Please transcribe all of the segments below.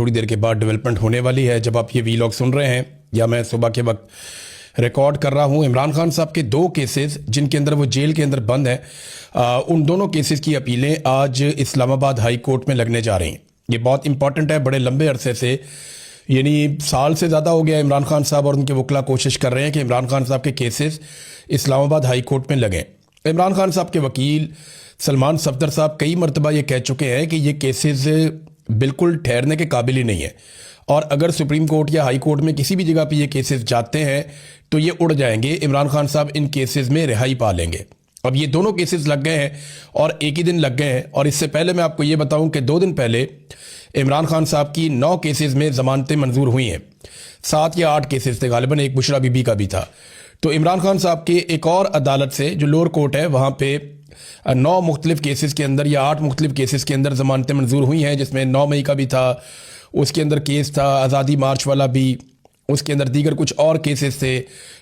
थोड़ी देर के बाद डेवलपमेंट होने वाली है। जब आप ये वीलॉग सुन रहे हैं या मैं सुबह के वक्त रिकॉर्ड कर रहा हूँ, इमरान खान साहब के 2 केसेस जिनके अंदर वो जेल के अंदर बंद है, उन दोनों केसेस की अपीलें आज इस्लामाबाद हाई कोर्ट में लगने जा रही हैं। ये बहुत इंपॉर्टेंट है। बड़े लंबे अरसे से, यानी साल से ज़्यादा हो गया, इमरान खान साहब और उनके वकला कोशिश कर रहे हैं कि इमरान खान साहब के केसेस इस्लामाबाद हाई कोर्ट में लगें। इमरान खान साहब के वकील सलमान सफदर साहब कई मरतबा ये कह चुके हैं कि ये केसेस बिल्कुल ठहरने के काबिल ही नहीं है, और अगर सुप्रीम कोर्ट या हाई कोर्ट में किसी भी जगह पे ये केसेस जाते हैं तो ये उड़ जाएंगे। इमरान खान साहब इन केसेस में रिहाई पा लेंगे। अब ये दोनों केसेस लग गए हैं और एक ही दिन लग गए हैं। और इससे पहले मैं आपको ये बताऊं कि 2 दिन पहले इमरान खान साहब की 9 केसेस में ज़मानतें मंजूर हुई हैं। 7 या 8 केसेस थे गालिबन, एक बुशरा बीबी का भी था। तो इमरान खान साहब के एक और अदालत से, जो लोअर कोर्ट है, वहाँ पे 9 मुख्तलिफ केसेस के अंदर या 8 मुख्तलिफ केसेस के अंदर ज़मानतें मंजूर हुई हैं, जिसमें 9 मई का भी था, उसके अंदर केस था आज़ादी मार्च वाला भी, उसके अंदर दीगर कुछ और केसेस थे।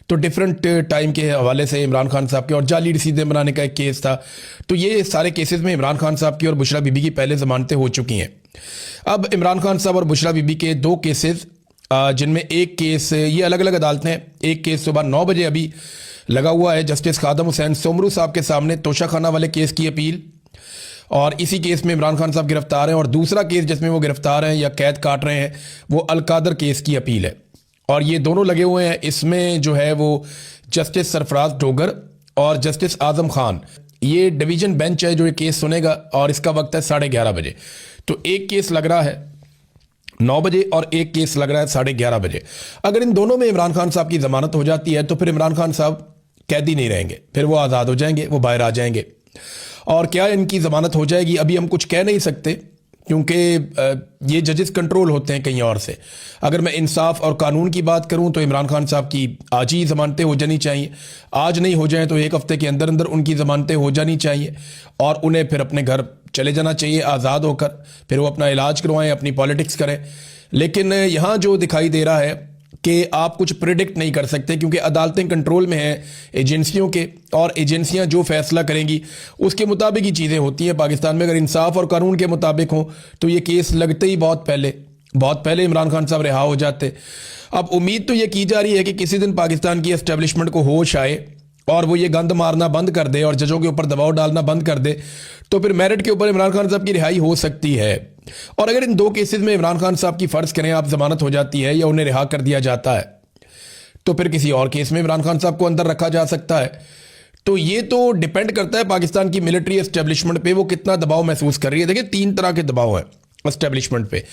तो डिफरेंट टाइम के हवाले से इमरान खान साहब के, और जाली रसीदें बनाने का एक केस था। तो ये सारे केसेस में इमरान खान साहब की और बुशरा बीबी की पहले ज़मानतें हो चुकी हैं। अब इमरान खान साहब और बुशरा बीबी के 2 केसेस, जिनमें एक केस, ये अलग अलग अदालतें हैं, एक केस सुबह 9 बजे अभी लगा हुआ है जस्टिस खादम हुसैन सोमरू साहब के सामने, तोशा खाना वाले केस की अपील, और इसी केस में इमरान खान साहब गिरफ्तार हैं। और दूसरा केस जिसमें वो गिरफ्तार हैं या कैद काट रहे हैं, वो अलकादर केस की अपील है। और ये दोनों लगे हुए हैं। इसमें जो है वो जस्टिस सरफराज डोगर और जस्टिस आजम खान, ये डिवीजन बेंच है जो ये केस सुनेगा, और इसका वक्त है 11:30 बजे। तो एक केस लग रहा है 9 बजे और एक केस लग रहा है 11:30 बजे। अगर इन दोनों में इमरान खान साहब की जमानत हो जाती है तो फिर इमरान खान साहब कैदी नहीं रहेंगे, फिर वो आज़ाद हो जाएंगे, वो बाहर आ जाएंगे। और क्या इनकी ज़मानत हो जाएगी, अभी हम कुछ कह नहीं सकते, क्योंकि ये जजेस कंट्रोल होते हैं कहीं और से। अगर मैं इंसाफ और कानून की बात करूं तो इमरान खान साहब की आज ही ज़मानतें हो जानी चाहिए। आज नहीं हो जाए तो 1 हफ्ते के अंदर अंदर उनकी ज़मानतें हो जानी चाहिए, और उन्हें फिर अपने घर चले जाना चाहिए आज़ाद होकर। फिर वो अपना इलाज करवाएं, अपनी पॉलिटिक्स करें। लेकिन यहाँ जो दिखाई दे रहा है कि आप कुछ प्रिडिक्ट नहीं कर सकते, क्योंकि अदालतें कंट्रोल में हैं एजेंसियों के, और एजेंसियां जो फैसला करेंगी उसके मुताबिक ही चीज़ें होती हैं पाकिस्तान में। अगर इंसाफ और कानून के मुताबिक हो तो ये केस लगते ही बहुत पहले इमरान खान साहब रिहा हो जाते। अब उम्मीद तो ये की जा रही है कि किसी दिन पाकिस्तान की एस्टेब्लिशमेंट को होश आए और वो ये गंद मारना बंद कर दे और जजों के ऊपर दबाव डालना बंद कर दे, तो फिर मेरिट के ऊपर इमरान खान साहब की रिहाई हो सकती है। और अगर इन 2 केसेस में इमरान खान साहब की फ़र्ज़ करें आप ज़मानत हो जाती है या उन्हें रिहा कर दिया जाता है, तो फिर किसी और केस में इमरान खान साहब को अंदर रखा जा सकता है। तो ये तो डिपेंड करता है पाकिस्तान की मिलिट्री एस्टेब्लिशमेंट पे, वो कितना दबाव महसूस कर रही है। देखिए 3 तरह के दबाव है एस्टेब्लिशमेंट पे।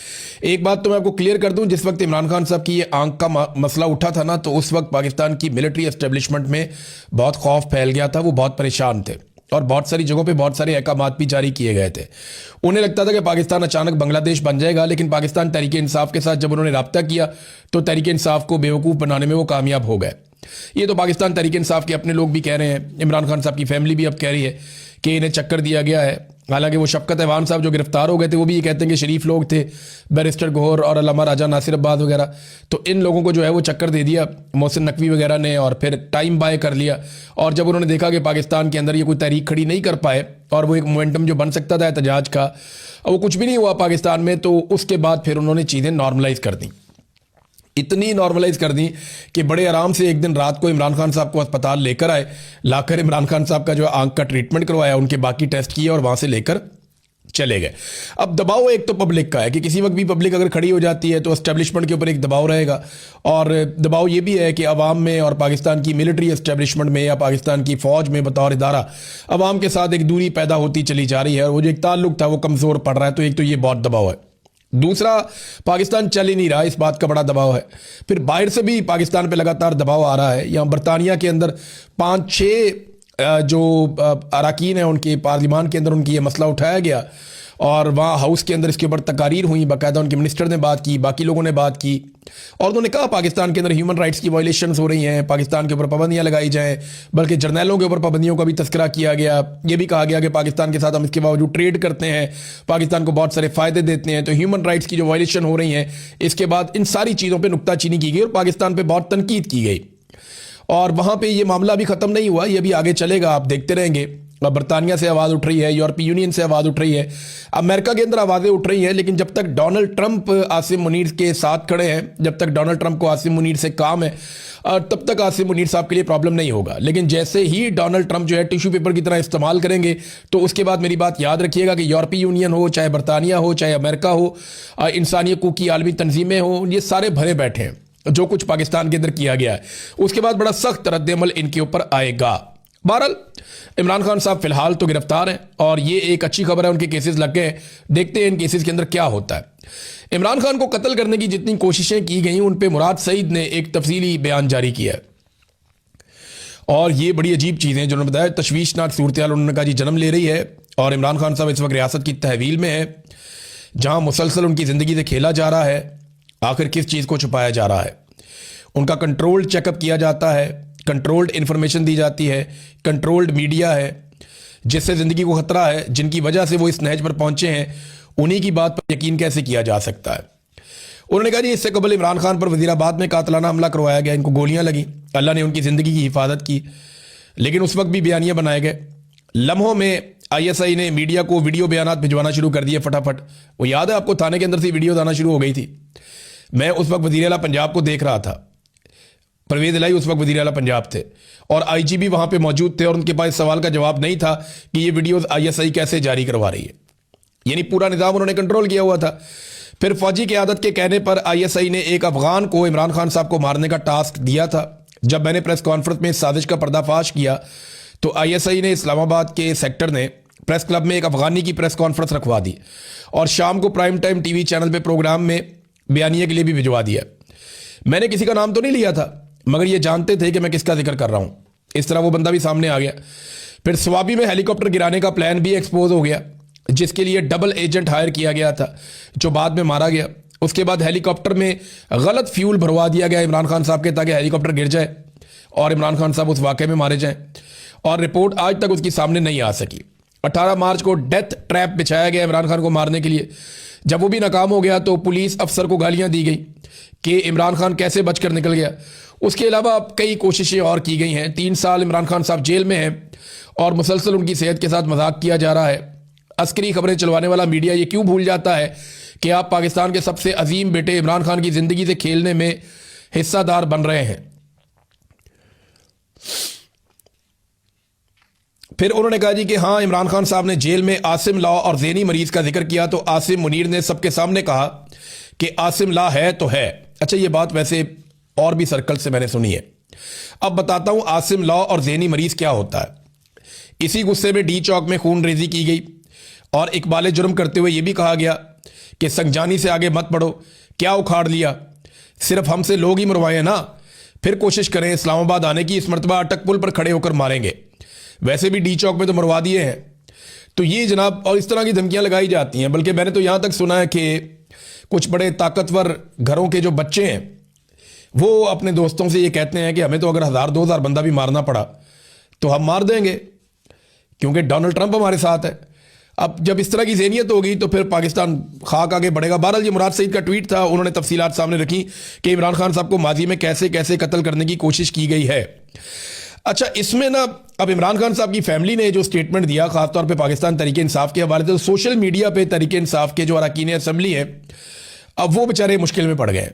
एक बात तो मैं आपको क्लियर कर दूं, जिस वक्त इमरान खान साहब की ये आंख का मसला उठा था ना, तो उस वक्त पाकिस्तान की मिलिट्री एस्टेब्लिशमेंट में बहुत खौफ फैल गया था। वो बहुत परेशान थे और बहुत सारी जगहों पे बहुत सारे अहकामात भी जारी किए गए थे। उन्हें लगता था कि पाकिस्तान अचानक बांग्लादेश बन जाएगा, लेकिन पाकिस्तान तहरीक इंसाफ के साथ जब उन्होंने रब्ता किया तो तहरीक इंसाफ को बेवकूफ़ बनाने में वो कामयाब हो गए। ये तो पाकिस्तान तहरीक इंसाफ के अपने लोग भी कह रहे हैं, इमरान खान साहब की फैमिली भी अब कह रही है कि इन्हें चक्कर दिया गया है। हालांकि वो शफकत अहवान साहब जो गिरफ्तार हो गए थे वो भी ये कहते हैं कि शरीफ लोग थे, बैरिस्टर गौहर और अल्लामा राजा नासिर अब्बास वगैरह, तो इन लोगों को जो है वो चक्कर दे दिया मोहसिन नकवी वगैरह ने, और फिर टाइम बाय कर लिया। और जब उन्होंने देखा कि पाकिस्तान के अंदर ये कोई तहरीक खड़ी नहीं कर पाए और वो एक मोमेंटम जो बन सकता था एहतजाज का, वो कुछ भी नहीं हुआ पाकिस्तान में, तो उसके बाद फिर उन्होंने चीज़ें नॉर्मलाइज कर दी। इतनी नॉर्मलाइज कर दी कि बड़े आराम से एक दिन रात को इमरान खान साहब को अस्पताल लेकर आए, लाकर इमरान खान साहब का जो आंख का ट्रीटमेंट करवाया, उनके बाकी टेस्ट किए और वहां से लेकर चले गए। अब दबाव एक तो पब्लिक का है कि किसी वक्त भी पब्लिक अगर खड़ी हो जाती है तो एस्टेब्लिशमेंट के ऊपर एक दबाव रहेगा, और दबाव ये भी है कि अवाम में और पाकिस्तान की मिलिट्री एस्टेब्लिशमेंट में या पाकिस्तान की फ़ौज में बतौर इदारा अवाम के साथ एक दूरी पैदा होती चली जा रही है, और वो जो एक ताल्लुक था वो कमज़ोर पड़ रहा है। तो एक तो ये बहुत दबाव है। दूसरा, पाकिस्तान चल ही नहीं रहा, इस बात का बड़ा दबाव है। फिर बाहर से भी पाकिस्तान पे लगातार दबाव आ रहा है। यहाँ बरतानिया के अंदर 5-6 जो अरकान हैं उनके पार्लिमान के अंदर उनकी ये मसला उठाया गया, और वहाँ हाउस के अंदर इसके ऊपर तकारीर हुई, बाकायदा उनके मिनिस्टर ने बात की, बाकी लोगों ने बात की, और उन्होंने कहा पाकिस्तान के अंदर ह्यूमन राइट्स की वायलेशंस हो रही हैं, पाकिस्तान के ऊपर पाबंदियां लगाई जाएं। बल्कि जर्नैलों के ऊपर पाबंदियों का भी तस्करा किया गया। ये भी कहा गया कि पाकिस्तान के साथ हम इसके बावजूद ट्रेड करते हैं, पाकिस्तान को बहुत सारे फ़ायदे देते हैं, तो ह्यूमन राइट्स की जो वायलेशन हो रही हैं, इसके बाद इन सारी चीज़ों पर नुक्ताचीनी की गई और पाकिस्तान पर बहुत तनकीद की गई। और वहाँ पे ये मामला भी ख़त्म नहीं हुआ, ये भी आगे चलेगा, आप देखते रहेंगे। अब बरतानिया से आवाज़ उठ रही है, यूरोपीय यूनियन से आवाज़ उठ रही है, अमेरिका के अंदर आवाज़ें उठ रही हैं, लेकिन जब तक डोनाल्ड ट्रंप आसिम मुनीर के साथ खड़े हैं, जब तक डोनाल्ड ट्रंप को आसिम मुनीर से काम है, तब तक आसिम मुनीर साहब के लिए प्रॉब्लम नहीं होगा। लेकिन जैसे ही डोनाल्ड ट्रंप जो है टिश्यू पेपर की तरह इस्तेमाल करेंगे, तो उसके बाद मेरी बात याद रखिएगा कि यूरोपीय यूनियन हो, चाहे बरतानिया हो, चाहे अमेरिका हो, इंसानी हकूक़ की आलमी तंजीमें हों, ये सारे भरे बैठे हैं जो कुछ पाकिस्तान के अंदर किया गया है। उसके बाद बड़ा सख्त रद्द-ए-अमल इनके ऊपर आएगा। बहरहाल इमरान खान साहब फिलहाल तो गिरफ्तार हैं और ये एक अच्छी खबर है, उनके केसेस लग गए हैं। देखते हैं इन केसेस के अंदर क्या होता है। इमरान खान को कत्ल करने की जितनी कोशिशें की गई उन पे मुराद सईद ने एक तफसीली बयान जारी किया है और ये बड़ी अजीब चीज़ें जो उन्होंने बताया, तशवीशनाक सूरत हाल उन्होंने कहा जी जन्म ले रही है और इमरान खान साहब इस वक्त रियासत की तहवील में है जहां मुसलसल उनकी ज़िंदगी से खेला जा रहा है। आखिर किस चीज़ को छुपाया जा रहा है? उनका कंट्रोल्ड चेकअप किया जाता है, कंट्रोल्ड इंफॉर्मेशन दी जाती है, कंट्रोल्ड मीडिया है जिससे ज़िंदगी को खतरा है, जिनकी वजह से वो इस नहज पर पहुंचे हैं, उन्हीं की बात पर यकीन कैसे किया जा सकता है? उन्होंने कहा जी इससे कबल इमरान खान पर वज़ीराबाद में कातलाना हमला करवाया गया, इनको गोलियां लगी, अल्लाह ने उनकी ज़िंदगी की हिफाजत की, लेकिन उस वक्त भी बयानियाँ बनाए गए। लम्हों में ISI ने मीडिया को वीडियो बयान भिजवाना शुरू कर दिए फटाफट। वो याद है आपको, थाने के अंदर से वीडियो आना शुरू हो गई थी। मैं उस वक्त वज़ीर आला पंजाब को देख रहा था, परवेज़ इलाही उस वक्त वज़ीर आला पंजाब थे और IGP वहाँ पे मौजूद थे और उनके पास सवाल का जवाब नहीं था कि ये वीडियोस ISI कैसे जारी करवा रही है। यानी पूरा निज़ाम उन्होंने कंट्रोल किया हुआ था। फिर फौजी क़यादत के कहने पर ISI ने एक अफगान को इमरान खान साहब को मारने का टास्क दिया था। जब मैंने प्रेस कॉन्फ्रेंस में इस साजिश का पर्दाफाश किया तो ISI ने इस्लामाबाद के सेक्टर ने प्रेस क्लब में एक अफगानी की प्रेस कॉन्फ्रेंस रखवा दी और शाम को प्राइम टाइम TV चैनल पर प्रोग्राम में बयानिया के लिए भी भिजवा दिया। मैंने किसी का नाम तो नहीं लिया था, मगर ये जानते थे कि मैं किसका जिक्र कर रहा हूं। इस तरह वो बंदा भी सामने आ गया। फिर स्वाबी में हेलीकॉप्टर गिराने का प्लान भी एक्सपोज हो गया, जिसके लिए डबल एजेंट हायर किया गया था, जो बाद में मारा गया। उसके बाद हेलीकॉप्टर में गलत फ्यूल भरवा दिया गया इमरान खान साहब के, ताकि हेलीकॉप्टर गिर जाए और इमरान खान साहब उस वाक़े में मारे जाएं, और रिपोर्ट आज तक उसकी सामने नहीं आ सकी। 18 मार्च को डेथ ट्रैप बिछाया गया इमरान खान को मारने के लिए। जब वो भी नाकाम हो गया तो पुलिस अफसर को गालियां दी गई कि इमरान खान कैसे बचकर निकल गया। उसके अलावा कई कोशिशें और की गई हैं। 3 साल इमरान खान साहब जेल में हैं और मुसलसल उनकी सेहत के साथ मजाक किया जा रहा है। अस्करी खबरें चलवाने वाला मीडिया ये क्यों भूल जाता है कि आप पाकिस्तान के सबसे अजीम बेटे इमरान खान की ज़िंदगी से खेलने में हिस्सादार बन रहे हैं। फिर उन्होंने कहा जी कि हाँ, इमरान खान साहब ने जेल में आसिम ला और ज़ैनी मरीज़ का जिक्र किया तो आसिम मुनीर ने सबके सामने कहा कि आसिम ला है तो है। अच्छा, ये बात वैसे और भी सर्कल से मैंने सुनी है। अब बताता हूं आसिम ला और ज़ैनी मरीज़ क्या होता है। इसी गुस्से में डी चौक में खून रेजी की गई और इकबाल जुर्म करते हुए यह भी कहा गया कि संगजानी से आगे मत बढ़ो, क्या उखाड़ लिया, सिर्फ हमसे लोग ही मरवाए ना, फिर कोशिश करें इस्लामाबाद आने की, इस मरतबा अटक पुल पर खड़े होकर मारेंगे, वैसे भी डी चौक में तो मरवा दिए हैं। तो ये जनाब, और इस तरह की धमकियां लगाई जाती हैं। बल्कि मैंने तो यहां तक सुना है कि कुछ बड़े ताकतवर घरों के जो बच्चे हैं वो अपने दोस्तों से ये कहते हैं कि हमें तो अगर 1000-2000 बंदा भी मारना पड़ा तो हम मार देंगे, क्योंकि डोनाल्ड ट्रंप हमारे साथ है। अब जब इस तरह की ज़हनियत होगी तो फिर पाकिस्तान खाक आगे बढ़ेगा। बहरहाल ये मुराद सईद का ट्वीट था, उन्होंने तफसीलात सामने रखी कि इमरान खान साहब को माजी में कैसे कैसे कत्ल करने की कोशिश की गई है। अच्छा, इसमें ना अब इमरान खान साहब की फैमिली ने जो स्टेटमेंट दिया, खासतौर पे पाकिस्तान तहरीक इंसाफ के हवाले से, तो सोशल मीडिया पे तहरीक इंसाफ के जो अरकान असम्बली है अब वो बेचारे मुश्किल में पड़ गए।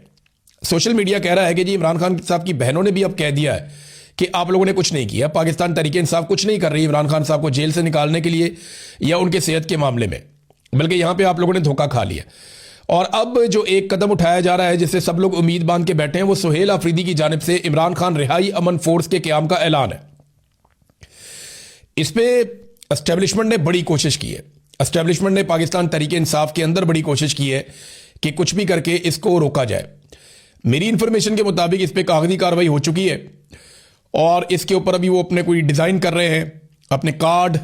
सोशल मीडिया कह रहा है कि जी इमरान खान साहब की बहनों ने भी अब कह दिया है कि आप लोगों ने कुछ नहीं किया, पाकिस्तान तहरीक इंसाफ कुछ नहीं कर रही इमरान खान साहब को जेल से निकालने के लिए या उनके सेहत के मामले में, बल्कि यहाँ पे आप लोगों ने धोखा खा लिया। और अब जो एक कदम उठाया जा रहा है जिससे सब लोग उम्मीद बांध के बैठे हैं, वो सुहेल आफरीदी की जानिब से इमरान खान रिहाई अमन फोर्स के क़याम का ऐलान है। इस पे एस्टेब्लिशमेंट ने बड़ी कोशिश की है, एस्टेब्लिशमेंट ने पाकिस्तान तहरीक इंसाफ के अंदर बड़ी कोशिश की है कि कुछ भी करके इसको रोका जाए। मेरी इंफॉर्मेशन के मुताबिक इस पर कागजी कार्रवाई हो चुकी है और इसके ऊपर अभी वो अपने कोई डिज़ाइन कर रहे हैं, अपने कार्ड,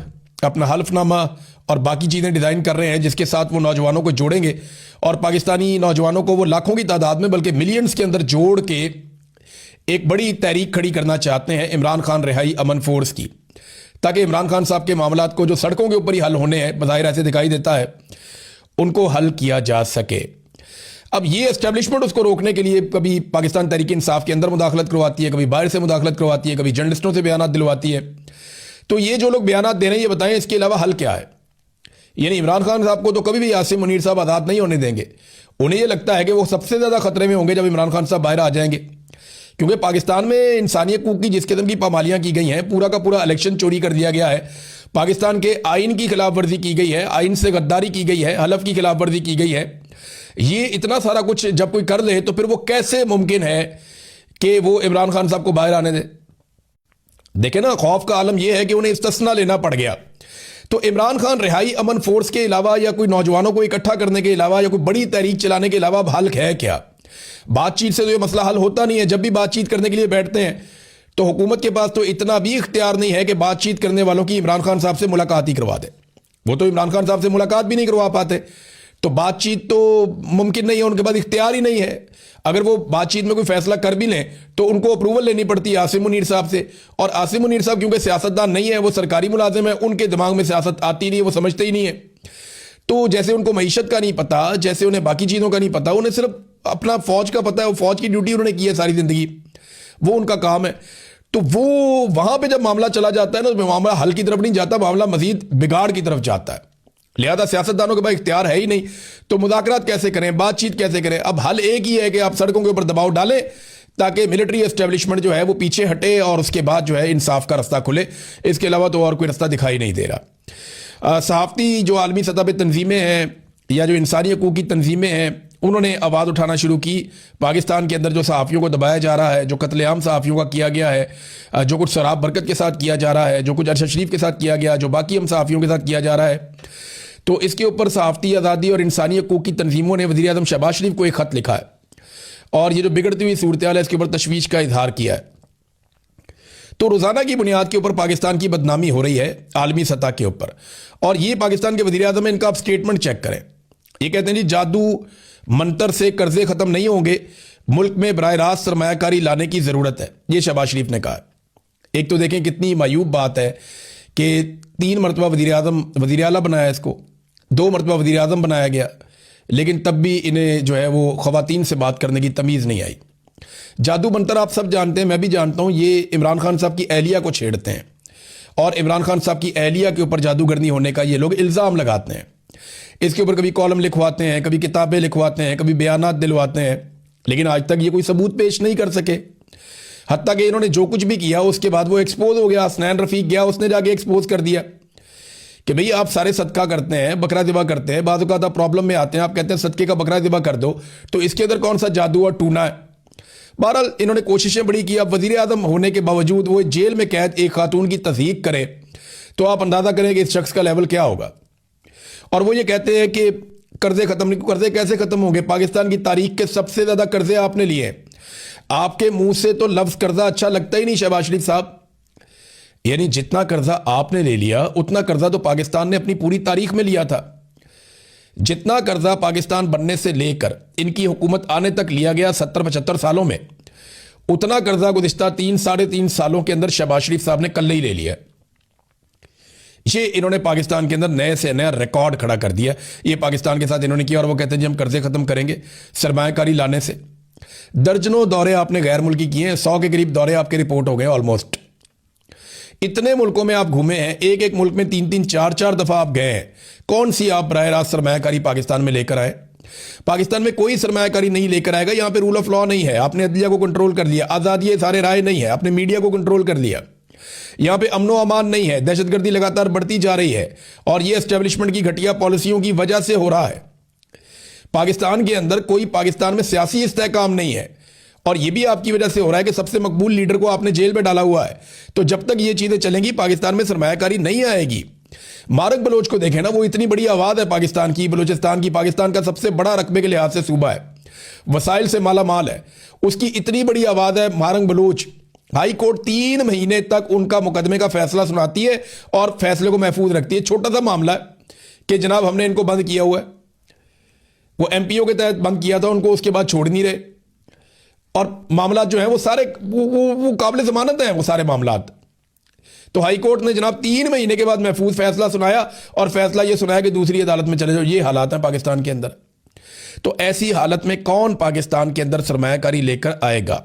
अपना हल्फनामा और बाकी चीज़ें डिज़ाइन कर रहे हैं, जिसके साथ वो नौजवानों को जोड़ेंगे और पाकिस्तानी नौजवानों को वो लाखों की तादाद में, बल्कि मिलियंस के अंदर जोड़ के एक बड़ी तहरीक खड़ी करना चाहते हैं इमरान खान रिहाई अमन फोर्स की, ताकि इमरान खान साहब के मामलात को जो सड़कों के ऊपर ही हल होने हैं, बज़ाहिर ऐसे दिखाई देता है, उनको हल किया जा सके। अब ये एस्टेब्लिशमेंट उसको रोकने के लिए कभी पाकिस्तान तहरीक इंसाफ के अंदर मुदाखलत करवाती है, कभी बाहर से मुदाखलत करवाती है, कभी जर्नलिस्टों से बयान दिलवाती है। तो ये जो लोग बयान दे रहे हैं, ये बताएं इसके अलावा हल क्या है। यानी इमरान खान साहब को तो कभी भी आसिम मुनीर साहब आज़ाद नहीं होने देंगे। उन्हें ये लगता है कि वो सबसे ज़्यादा खतरे में होंगे जब इमरान खान साहब बाहर आ जाएंगे, क्योंकि पाकिस्तान में इंसानियत की जिस किस्म की पामालियाँ की गई हैं, पूरा का पूरा इलेक्शन चोरी कर दिया गया है, पाकिस्तान के आइन की खिलाफ वर्जी की गई है, आइन से गद्दारी की गई है, हलफ की खिलाफ वर्जी की गई है। ये इतना सारा कुछ जब कोई कर ले तो फिर वो कैसे मुमकिन है कि वो इमरान खान साहब को बाहर आने दे। देखें ना, खौफ का आलम यह है कि उन्हें इस्तिस्ना लेना पड़ गया। तो इमरान खान रिहाई अमन फोर्स के अलावा या कोई नौजवानों को इकट्ठा करने के अलावा या कोई बड़ी तहरीक चलाने के अलावा हल है क्या? बातचीत से तो ये मसला हल होता नहीं है। जब भी बातचीत करने के लिए बैठते हैं तो हुकूमत के पास तो इतना भी इख्तियार नहीं है कि बातचीत करने वालों की इमरान खान साहब से मुलाकात ही करवा दे। वो तो इमरान खान साहब से मुलाकात भी नहीं करवा पाते, तो बातचीत तो मुमकिन नहीं है, उनके पास इख्तियार ही नहीं है। अगर वो बातचीत में कोई फैसला कर भी लें तो उनको अप्रूवल लेनी पड़ती है आसिम मुनीर साहब से, और आसिम मुनीर साहब क्योंकि सियासतदान नहीं है, वो सरकारी मुलाजिम है, उनके दिमाग में सियासत आती नहीं है, वो समझते ही नहीं है। तो जैसे उनको मईशत का नहीं पता, जैसे उन्हें बाकी चीज़ों का नहीं पता, उन्हें सिर्फ अपना फौज का पता है, वो फौज की ड्यूटी उन्होंने की है सारी ज़िंदगी, वो उनका काम है। तो वो वहाँ पे जब मामला चला जाता है ना, तो मामला हल की तरफ नहीं जाता, मामला मजीद बिगाड़ की तरफ जाता है। लिहाजा सियासतदानों के पास इख्तियार है ही नहीं, तो मुज़ाकरात कैसे करें, बातचीत कैसे करें? अब हल एक ही है कि आप सड़कों के ऊपर दबाव डालें ताकि मिलिट्री एस्टेब्लिशमेंट जो है वो पीछे हटे और उसके बाद जो है इंसाफ का रास्ता खुले। इसके अलावा तो और कोई रास्ता दिखाई नहीं दे रहा। सहाफ़ती जो आलमी सतह पर तंजीमें हैं या जो इंसानी हकूक़ की तंजीमें हैं, उन्होंने आवाज़ उठाना शुरू की। पाकिस्तान के अंदर जो सहाफ़ियों को दबाया जा रहा है, जो कत्लेआम सहाफ़ियों का किया गया है, जो कुछ शराब बरकत के साथ किया जा रहा है, जो कुछ अरशद शरीफ के साथ किया गया, जो बाकी हम सहाफ़ियों के साथ किया जा रहा है, तो इसके ऊपर सहाफ़ती आज़ादी और इंसानी हकूक़ की तंजीमों ने वज़ीर आज़म शहबाज शरीफ को एक ख़त लिखा है और ये जो बिगड़ती हुई सूरत हाल है इसके ऊपर तशवीश का इजहार किया है। तो रोज़ाना की बुनियाद के ऊपर पाकिस्तान की बदनामी हो रही है आलमी सतह के ऊपर, और ये पाकिस्तान के वज़ीर आज़म है, इनका आप स्टेटमेंट चेक करें। ये कहते हैं जी जादू मंतर से कर्जे ख़त्म नहीं होंगे, मुल्क में बराह रास्त सरमायाकारी लाने की ज़रूरत है, ये शहबाज शरीफ ने कहा। एक तो देखें कितनी मायूब बात है कि 3 मरतबा वज़ीर आला बनाया, इसको 2 मरतबा वज़ीर आज़म बनाया गया, लेकिन तब भी इन्हें जो है वो ख़वातीन से बात करने की तमीज़ नहीं आई। जादू मंतर आप सब जानते हैं, मैं भी जानता हूँ, ये इमरान खान साहब की अहलिया को छेड़ते हैं और इमरान खान साहब की अहलिया के ऊपर जादूगरनी होने का ये लोग इल्ज़ाम लगाते हैं। इसके ऊपर कभी कॉलम लिखवाते हैं, कभी किताबें लिखवाते हैं, कभी बयानात दिलवाते हैं, लेकिन आज तक ये कोई सबूत पेश नहीं कर सके। हत्ता कि इन्होंने जो कुछ भी किया उसके बाद वो एक्सपोज हो गया। हसनैन रफ़ीक गया, उसने जाके एक्सपोज कर दिया कि भई आप सारे सदका करते हैं, बकरा ज़िबा करते हैं, बाज़ औक़ात आप प्रॉब्लम में आते हैं, आप कहते हैं सदके का बकरा ज़िबा कर दो, तो इसके अंदर कौन सा जादू और टूना है? बहरहाल इन्होंने कोशिशें बड़ी की। अब वज़ीर आज़म होने के बावजूद वो जेल में कैद एक खातून की तज़हीक करे तो आप अंदाज़ा करें कि इस शख्स का लेवल क्या होगा। और वो ये कहते हैं कि कर्जे ख़त्म नहीं, कर्जे कैसे ख़त्म होंगे? पाकिस्तान की तारीख के सबसे ज़्यादा कर्जे आपने लिए हैं। आपके मुंह से तो लफ्ज़ कर्जा अच्छा लगता ही नहीं शहबाज शरीफ साहब। यानी जितना कर्जा आपने ले लिया उतना कर्जा तो पाकिस्तान ने अपनी पूरी तारीख में लिया था। जितना कर्जा पाकिस्तान बनने से लेकर इनकी हुकूमत आने तक लिया गया 70-75 सालों में, उतना कर्जा गुज़िश्ता 3-3.5 सालों के अंदर शहबाज शरीफ साहब ने कल ही ले लिया। ये इन्होंने पाकिस्तान के अंदर नए से नया रिकॉर्ड खड़ा कर दिया। ये पाकिस्तान के साथ इन्होंने किया और वो कहते हैं जी हम कर्जे ख़त्म करेंगे सरमायाकारी लाने से। दर्जनों दौरे आपने गैर मुल्की किए हैं, 100 के करीब दौरे आपके रिपोर्ट हो गए ऑलमोस्ट। इतने मुल्कों में आप घूमे हैं, एक एक मुल्क में 3-3, 4-4 दफ़ा आप गए हैं। कौन सी आप बराह रास्त सरमायाकारी पाकिस्तान में लेकर आए? पाकिस्तान में कोई सरमायाकारी नहीं लेकर आएगा। यहाँ पे रूल ऑफ लॉ नहीं है, आपने अदलिया को कंट्रोल कर लिया। आज़ादी सारे राय नहीं है, आपने मीडिया को कंट्रोल कर लिया। यहाँ पे अमनो अमान नहीं है, दहशतगर्दी लगातार बढ़ती जा रही है और ये एस्टेब्लिशमेंट की घटिया पॉलिसियों की वजह से हो रहा है। पाकिस्तान के अंदर कोई पाकिस्तान में सियासी इस्तेहकाम नहीं है और ये भी आपकी वजह से हो रहा है कि सबसे मकबूल लीडर को आपने जेल में डाला हुआ है। तो जब तक ये चीज़ें चलेंगी पाकिस्तान में सरमायाकारी नहीं आएगी। मारक बलोच को देखें ना, वो इतनी बड़ी आवाज़ है पाकिस्तान की, बलोचिस्तान की, पाकिस्तान का सबसे बड़ा रकबे के लिहाज से सूबा है, वसाइल से माला माल है, उसकी इतनी बड़ी आवाज़ है। मारक बलोच हाई कोर्ट 3 महीने तक उनका मुकदमे का फैसला सुनाती है और फैसले को महफूज रखती है। छोटा सा मामला है कि जनाब हमने इनको बंद किया हुआ है, वो एमपीओ के तहत बंद किया था उनको, उसके बाद छोड़ नहीं रहे और मामला जो है वो सारे वो काबिल ज़मानत हैं वो सारे मामलात। तो हाई कोर्ट ने जनाब 3 महीने के बाद महफूज फैसला सुनाया और फैसला ये सुनाया कि दूसरी अदालत में चले जाओ। ये हालात हैं पाकिस्तान के अंदर। तो ऐसी हालत में कौन पाकिस्तान के अंदर सरमायाकारी लेकर आएगा?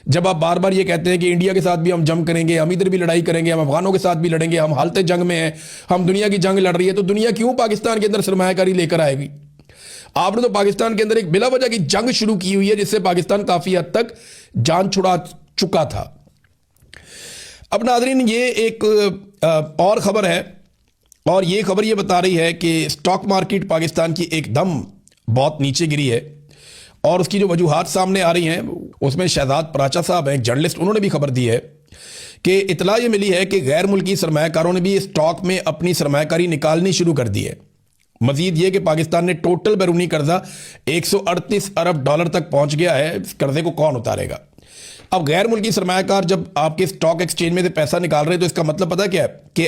जब आप बार बार ये कहते हैं कि इंडिया के साथ भी हम जंग करेंगे, हम इधर भी लड़ाई करेंगे, हम अफगानों के साथ भी लड़ेंगे, हम हालत जंग में हैं, हम दुनिया की जंग लड़ रही है, तो दुनिया क्यों पाकिस्तान के अंदर सरमायाकारी लेकर आएगी? आपने तो पाकिस्तान के अंदर एक बिला वजह की जंग शुरू की हुई है, जिससे पाकिस्तान काफी हद तक जान छुड़ा चुका था। अब नाज़रीन, ये एक और खबर है, और ये खबर ये बता रही है कि स्टॉक मार्केट पाकिस्तान की एकदम बहुत नीचे गिरी है, और उसकी जो वजूहात सामने आ रही हैं उसमें शहजाद पराचा साहब हैं, एक जर्नलिस्ट, उन्होंने भी खबर दी है कि इतला ये मिली है कि गैर मुल्की सरमायाकारों ने भी स्टॉक में अपनी सरमायाकारी निकालनी शुरू कर दी है। मजीद ये कि पाकिस्तान ने टोटल बैरूनी कर्जा 138 अरब डॉलर तक पहुंच गया है। इस कर्जे को कौन उतारेगा? अब गैर मुल्की सरमायाकार जब आपके स्टॉक एक्सचेंज में से पैसा निकाल रहे हैं, तो इसका मतलब पता क्या है कि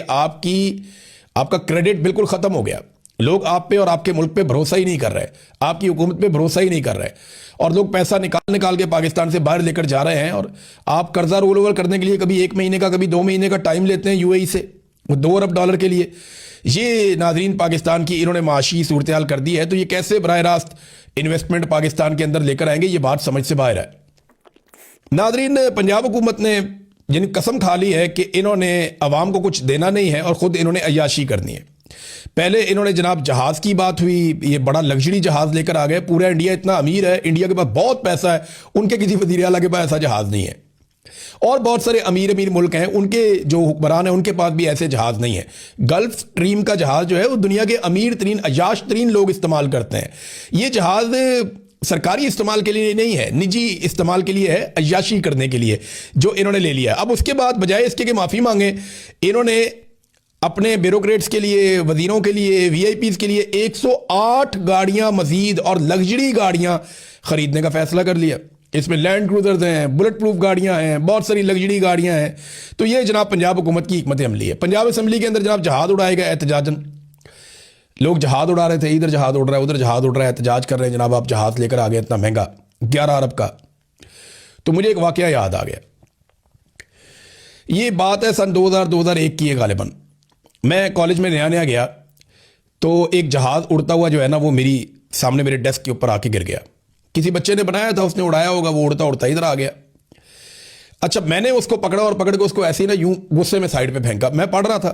आपका क्रेडिट बिल्कुल खत्म हो गया। लोग आप पे और आपके मुल्क पे भरोसा ही नहीं कर रहे, आपकी हुकूमत पे भरोसा ही नहीं कर रहे, और लोग पैसा निकाल के पाकिस्तान से बाहर लेकर जा रहे हैं। और आप कर्जा रोल ओवर करने के लिए कभी 1 महीने का, कभी 2 महीने का टाइम लेते हैं यूएई से, वो 2 अरब डॉलर के लिए। ये नाजरीन पाकिस्तान की इन्होंने माशी सूरत हाल कर दी है। तो ये कैसे बराह रास्त इन्वेस्टमेंट पाकिस्तान के अंदर लेकर आएंगे, ये बात समझ से बाहर है। नाजरीन, पंजाब हुकूमत ने जिन कसम खा ली है कि इन्होंने अवाम को कुछ देना नहीं है और खुद इन्होंने अय्याशी करनी है। पहले इन्होंने जनाब जहाज की बात हुई, ये बड़ा लग्जरी जहाज लेकर आ गए। पूरा इंडिया इतना अमीर है, इंडिया के पास बहुत पैसा है, उनके किसी वजीर आला के पास ऐसा जहाज नहीं है। और बहुत सारे अमीर अमीर मुल्क हैं, उनके जो हुक्मरान हैं उनके पास भी ऐसे जहाज नहीं है। गल्फ स्ट्रीम का जहाज जो है वो दुनिया के अमीर तरीन, अयाश तरीन लोग इस्तेमाल करते हैं। ये जहाज सरकारी इस्तेमाल के लिए नहीं है, निजी इस्तेमाल के लिए है, अय्याशी करने के लिए, जो इन्होंने ले लिया। अब उसके बाद बजाय इसके कि माफ़ी मांगे, इन्होंने अपने ब्यूरोक्रेट्स के लिए, वजीरों के लिए, वीआईपीज के लिए 108 गाड़ियां मजीद और लग्जरी गाड़ियां खरीदने का फैसला कर लिया। इसमें लैंड क्रूजर्स हैं, बुलेट प्रूफ गाड़ियां हैं, बहुत सारी लग्जरी गाड़ियां हैं। तो ये जनाब पंजाब हुकूमत की हिकमत अमली है। पंजाब असम्बली के अंदर जनाब जहाज उड़ाएगा एहतजाजन, लोग जहाज उड़ा रहे थे, इधर जहाज उड़ रहा है, उधर जहाज उड़ रहा है, एहतजाज कर रहे हैं, जनाब आप जहाज लेकर आ गए इतना महंगा 11 अरब का। तो मुझे एक वाकया याद आ गया। ये बात है सन 2000-2001 की है गालिबन। मैं कॉलेज में नया गया, तो एक जहाज उड़ता हुआ जो है ना, वो मेरी सामने मेरे डेस्क के ऊपर आके गिर गया। किसी बच्चे ने बनाया था, उसने उड़ाया होगा, वो उड़ता उड़ता इधर आ गया। अच्छा, मैंने उसको पकड़ा और पकड़ के उसको ऐसे ही ना यूं गुस्से में साइड पे फेंका। मैं पढ़ रहा था,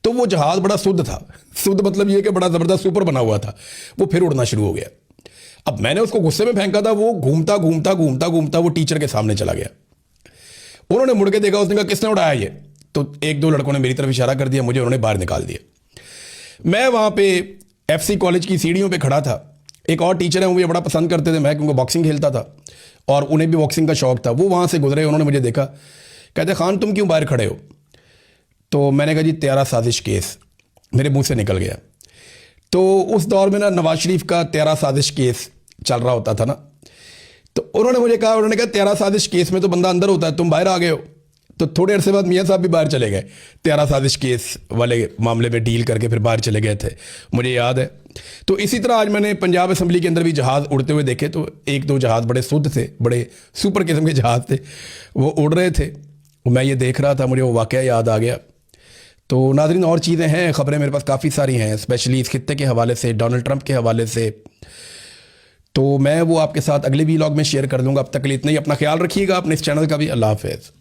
तो वो जहाज बड़ा शुद्ध था। शुद्ध मतलब ये कि बड़ा जबरदस्त सुपर बना हुआ था। वो फिर उड़ना शुरू हो गया। अब मैंने उसको गुस्से में फेंका था, वो घूमता घूमता घूमता घूमता वो टीचर के सामने चला गया। उन्होंने मुड़ के देखा, उसने कहा किसने उड़ाया ये? तो 1-2 लड़कों ने मेरी तरफ इशारा कर दिया, मुझे उन्होंने बाहर निकाल दिया। मैं वहाँ पे एफसी कॉलेज की सीढ़ियों पे खड़ा था। एक और टीचर है, वो मुझे बड़ा पसंद करते थे, मैं क्योंकि बॉक्सिंग खेलता था और उन्हें भी बॉक्सिंग का शौक था। वो वहाँ से गुजरे, उन्होंने मुझे देखा, कहते खान तुम क्यों बाहर खड़े हो? तो मैंने कहा जी तेरा साजिश केस, मेरे मुंह से निकल गया। तो उस दौर में ना नवाज शरीफ का तेरा साजिश केस चल रहा होता था ना, तो उन्होंने कहा तेरा साजिश केस में तो बंदा अंदर होता है, तुम बाहर आ गए हो। तो थोड़े अरसे बाद मियाँ साहब भी बाहर चले गए, तेरा साजिश केस वाले मामले में डील करके फिर बाहर चले गए थे, मुझे याद है। तो इसी तरह आज मैंने पंजाब असम्बली के अंदर भी जहाज़ उड़ते हुए देखे। तो 1-2 जहाज़ बड़े शुद्ध थे, बड़े सुपर किस्म के जहाज़ थे, वो उड़ रहे थे। मैं ये देख रहा था, मुझे वो वाक़या याद आ गया। तो नाज़रीन, और चीज़ें हैं, ख़बरें मेरे पास काफ़ी सारी हैं, स्पेशली इस खित्ते के हवाले से, डोनाल्ड ट्रंप के हवाले से। तो मैं वो आपके साथ अगले वीलॉग में शेयर कर दूंगा। अब तक के लिए इतना ही। अपना ख्याल रखिएगा, अपने इस चैनल का भी। अल्लाह हाफ़िज़।